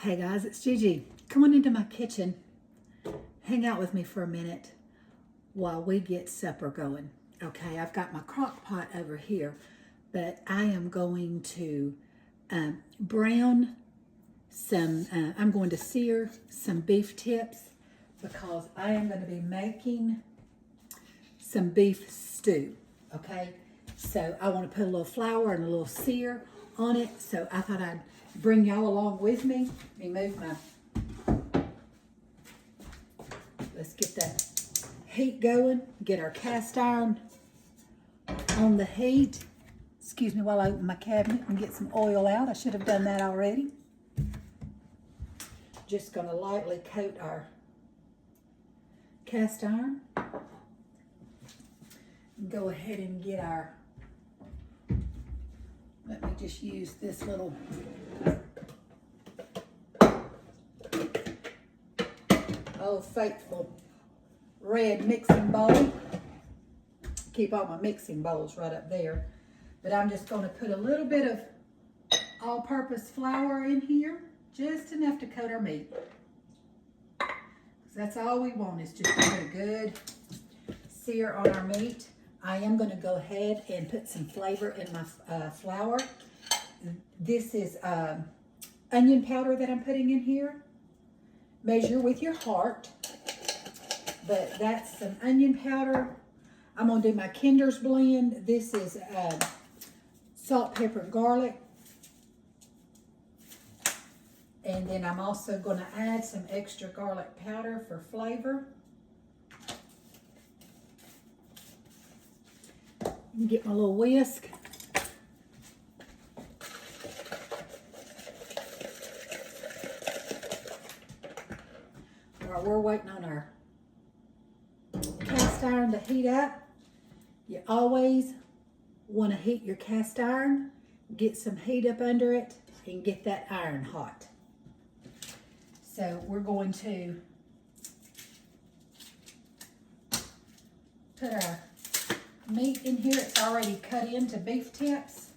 Hey guys, it's Gigi. Come on into my kitchen. Hang out with me for a minute while we get supper going. Okay, I've got my crock pot over here, but I am going to brown some, I'm going to sear some beef tips because I am going to be making some beef stew. Okay, so I want to put a little flour and a little sear on it, so I thought I'd bring y'all along with me. Let me move my, let's get that heat going, get our cast iron on the heat. Excuse me while I open my cabinet and get some oil out. I should have done that already. Just gonna lightly coat our cast iron. Go ahead and get our, let me just use this little old faithful red mixing bowl. Keep all my mixing bowls right up there. But I'm just going to put a little bit of all-purpose flour in here, just enough to coat our meat. That's all we want, is just to put a good sear on our meat. I am going to go ahead and put some flavor in my flour. This is onion powder that I'm putting in here. Measure with your heart, but that's some onion powder. I'm going to do my Kinder's blend. This is salt, pepper, and garlic. And then I'm also going to add some extra garlic powder for flavor. Get my little whisk. All right, we're waiting on our cast iron to heat up. You always want to heat your cast iron, get some heat up under it, and get that iron hot. So we're going to put our meat in here. It's already cut into beef tips.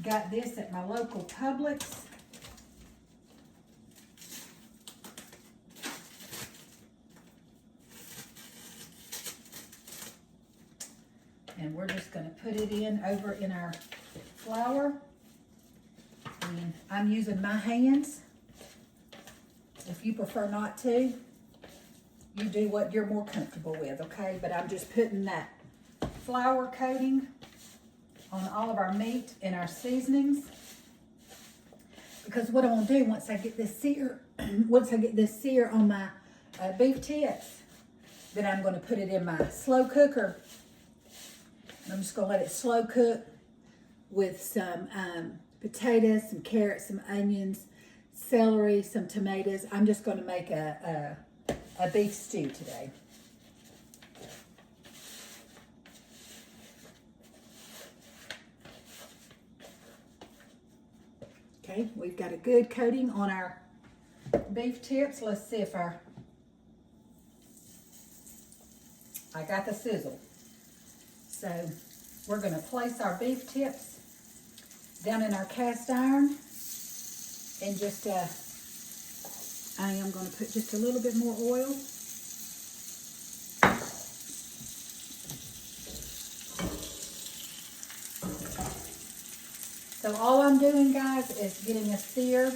Got this at my local Publix. And we're just going to put it in over in our flour. And I'm using my hands. If you prefer not to, you do what you're more comfortable with, okay? But I'm just putting that flour coating on all of our meat and our seasonings. Because what I want to do once I get this sear, on my beef tips, then I'm going to put it in my slow cooker. And I'm just going to let it slow cook with some potatoes, some carrots, some onions, celery, some tomatoes. I'm just going to make a beef stew today. Okay, we've got a good coating on our beef tips. Let's see if I got the sizzle. So we're going to place our beef tips down in our cast iron, and just I am going to put just a little bit more oil. So all I'm doing, guys, is getting a sear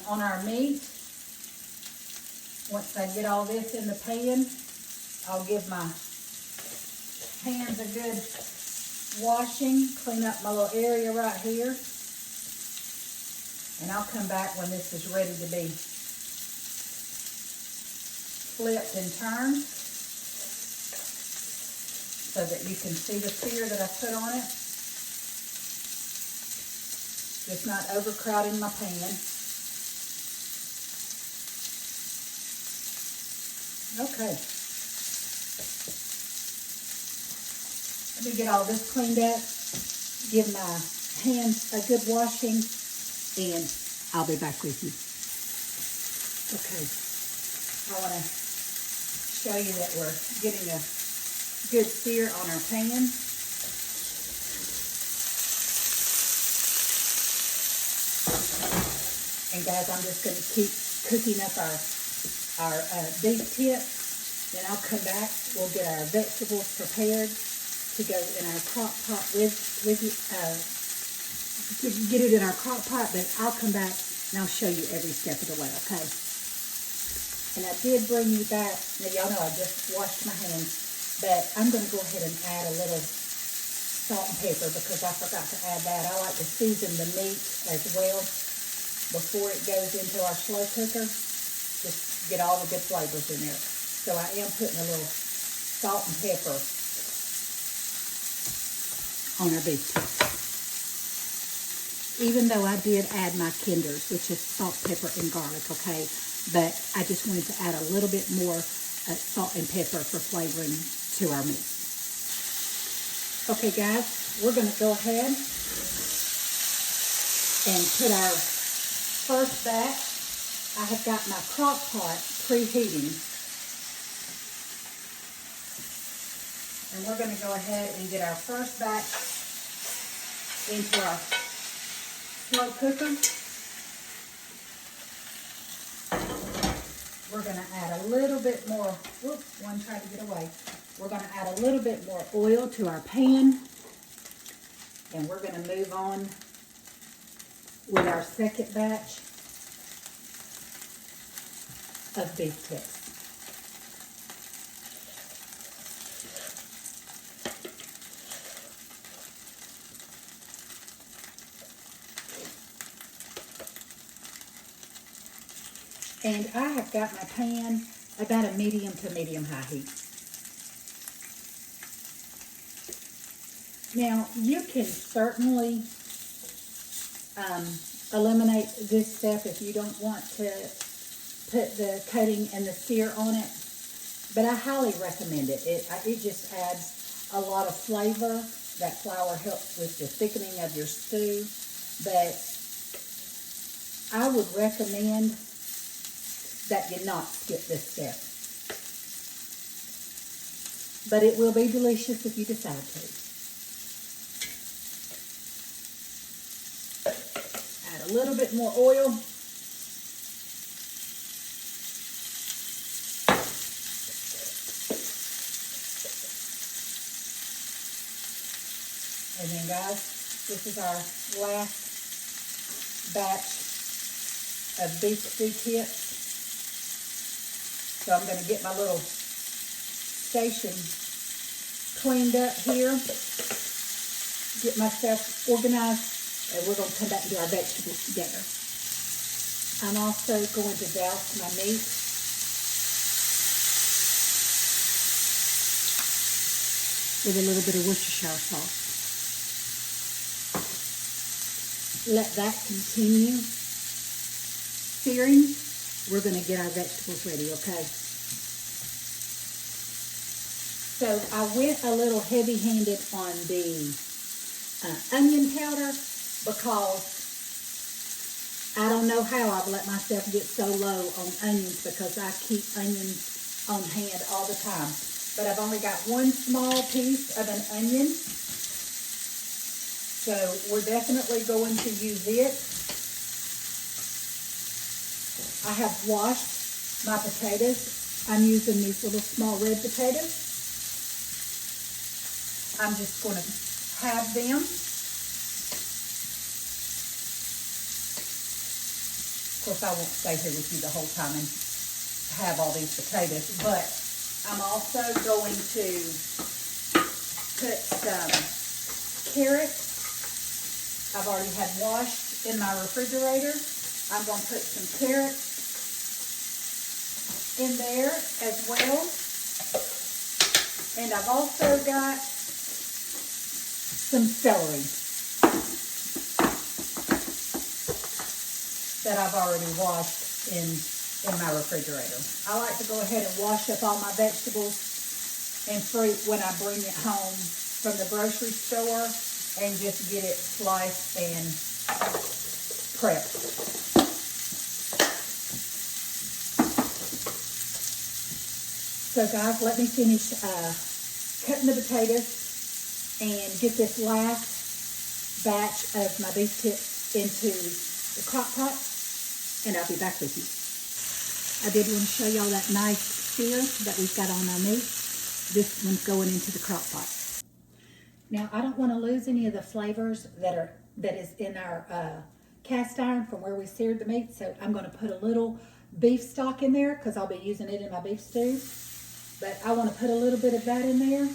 on our meat. Once I get all this in the pan, I'll give my hands a good washing, clean up my little area right here. And I'll come back when this is ready to be flipped and turned so that you can see the sear that I put on it. Just not overcrowding my pan. Okay. Let me get all this cleaned up, give my hands a good washing, and I'll be back with you. Okay, I want to show you that we're getting a good sear on our pan. And guys, I'm just going to keep cooking up our beef tips. Then I'll come back. We'll get our vegetables prepared to go in our crock pot get it in our crock pot, but I'll come back and I'll show you every step of the way, okay? And I did bring you back, now y'all know I just washed my hands, but I'm going to go ahead and add a little salt and pepper because I forgot to add that. I like to season the meat as well before it goes into our slow cooker. Just get all the good flavors in there. So I am putting a little salt and pepper on our beef tips. Even though I did add my kinders, which is salt, pepper, and garlic, okay? But I just wanted to add a little bit more salt and pepper for flavoring to our meat. Okay, guys, we're going to go ahead and put our first batch. I have got my crock pot preheating. And we're going to go ahead and get our first batch into our slow cooker. We're going to add a little bit more, whoops, one tried to get away. We're going to add a little bit more oil to our pan. And we're going to move on with our second batch of beef tips. And I have got my pan about a medium to medium high heat. Now, you can certainly eliminate this step if you don't want to put the coating and the sear on it, but I highly recommend it. It just adds a lot of flavor. That flour helps with the thickening of your stew, but I would recommend that you not skip this step. But it will be delicious if you decide to. Add a little bit more oil. And then guys, this is our last batch of beef stew tips. So I'm going to get my little station cleaned up here, get myself organized, and we're going to come back and do our vegetables together. I'm also going to douse my meat with a little bit of Worcestershire sauce. Let that continue searing. We're going to get our vegetables ready, okay? So I went a little heavy-handed on the onion powder because I don't know how I've let myself get so low on onions because I keep onions on hand all the time. But I've only got one small piece of an onion. So we're definitely going to use it. I have washed my potatoes. I'm using these little small red potatoes. I'm just going to have them. Of course, I won't stay here with you the whole time and have all these potatoes, but I'm also going to put some carrots I've already had washed in my refrigerator. I'm going to put some carrots in there as well. And I've also got some celery that I've already washed in my refrigerator. I like to go ahead and wash up all my vegetables and fruit when I bring it home from the grocery store and just get it sliced and prepped. So guys, let me finish cutting the potatoes and get this last batch of my beef tips into the crock pot. and I'll be back with you. I did want to show y'all that nice sear that we've got on our meat. This one's going into the crock pot. Now, I don't want to lose any of the flavors that is in our cast iron from where we seared the meat, so I'm going to put a little beef stock in there because I'll be using it in my beef stew. But I want to put a little bit of that in there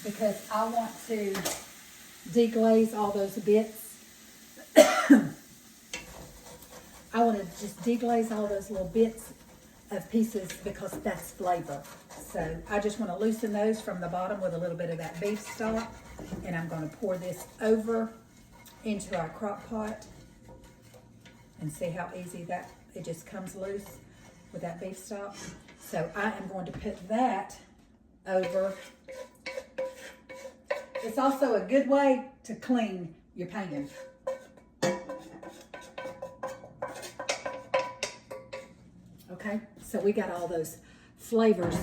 because I want to deglaze all those bits. I want to just deglaze all those little bits of pieces because that's flavor. So I just want to loosen those from the bottom with a little bit of that beef stock. And I'm going to pour this over into our crock pot and see how easy that it just comes loose with that beef stock. So I am going to put that over. It's also a good way to clean your pan. Okay, so we got all those flavors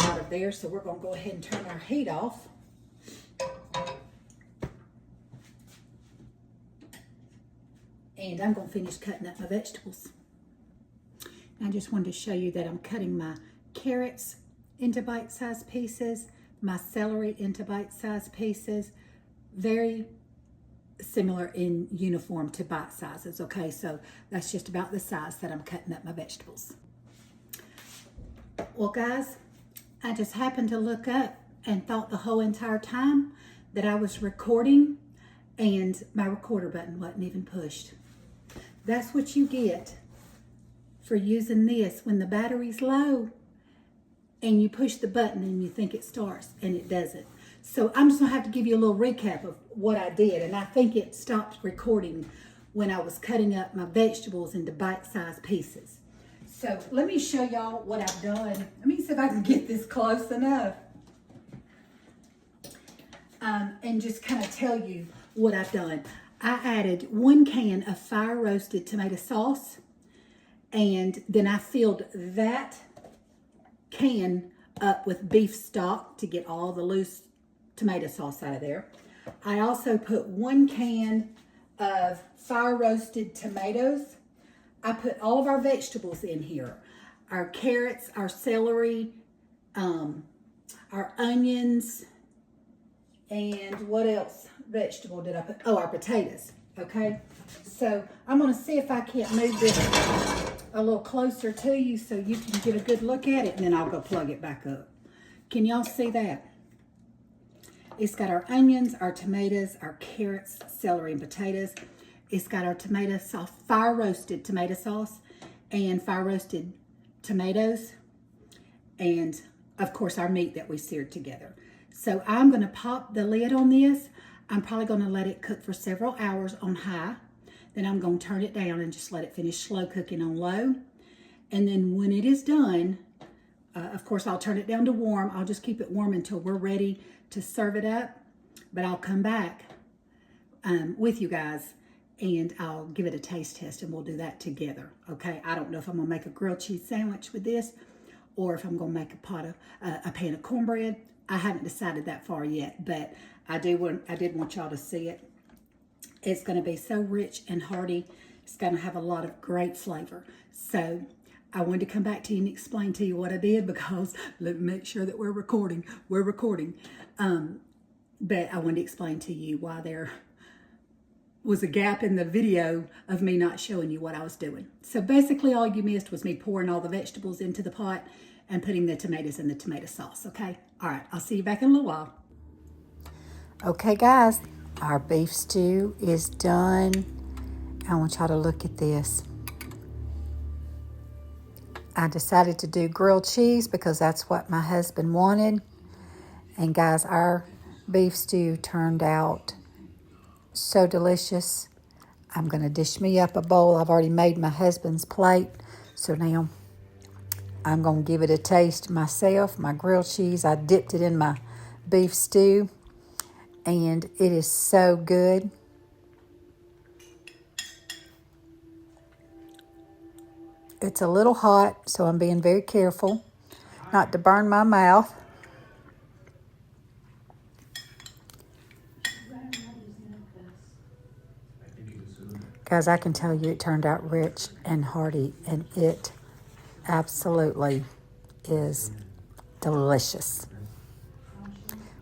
out of there, so we're going to go ahead and turn our heat off. And I'm going to finish cutting up my vegetables. I just wanted to show you that I'm cutting my carrots into bite-sized pieces, my celery into bite-sized pieces, very similar in uniform to bite sizes, okay? So that's just about the size that I'm cutting up my vegetables. Well, guys, I just happened to look up and thought the whole entire time that I was recording and my recorder button wasn't even pushed. That's what you get for using this when the battery's low and you push the button and you think it starts and it doesn't. So I'm just gonna have to give you a little recap of what I did, and I think it stopped recording when I was cutting up my vegetables into bite-sized pieces. So let me show y'all what I've done. Let me see if I can get this close enough. And just kind of tell you what I've done. I added 1 can of fire roasted tomato sauce, and then I filled that can up with beef stock to get all the loose tomato sauce out of there. I also put 1 can of fire roasted tomatoes. I put all of our vegetables in here. Our carrots, our celery, our onions, and what else vegetable did I put? Oh, our potatoes, okay? So I'm gonna see if I can't move this a little closer to you so you can get a good look at it, and then I'll go plug it back up. Can y'all see that? It's got our onions, our tomatoes, our carrots, celery, and potatoes. It's got our tomato sauce, fire roasted tomato sauce, and fire roasted tomatoes, and of course our meat that we seared together. So I'm gonna pop the lid on this. I'm probably gonna let it cook for several hours on high. Then I'm gonna turn it down and just let it finish slow cooking on low. And then when it is done, of course I'll turn it down to warm. I'll just keep it warm until we're ready to serve it up. But I'll come back with you guys and I'll give it a taste test, and we'll do that together, okay? I don't know if I'm gonna make a grilled cheese sandwich with this or if I'm gonna make a pan of cornbread. I haven't decided that far yet, but I did want y'all to see it. It's gonna be so rich and hearty. It's gonna have a lot of great flavor. So I wanted to come back to you and explain to you what I did, because let me make sure that we're recording. We're recording. But I wanted to explain to you why there was a gap in the video of me not showing you what I was doing. So basically all you missed was me pouring all the vegetables into the pot and putting the tomatoes in the tomato sauce, okay? All right, I'll see you back in a little while. Okay, guys, our beef stew is done. I want y'all to look at this. I decided to do grilled cheese because that's what my husband wanted. And guys, our beef stew turned out so delicious. I'm gonna dish me up a bowl. I've already made my husband's plate. So now I'm gonna give it a taste myself. My grilled cheese, I dipped it in my beef stew, and it is so good. It's a little hot, so I'm being very careful not to burn my mouth. Guys, I can tell you it turned out rich and hearty, and it absolutely is delicious.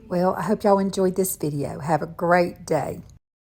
Well, I hope y'all enjoyed this video. Have a great day.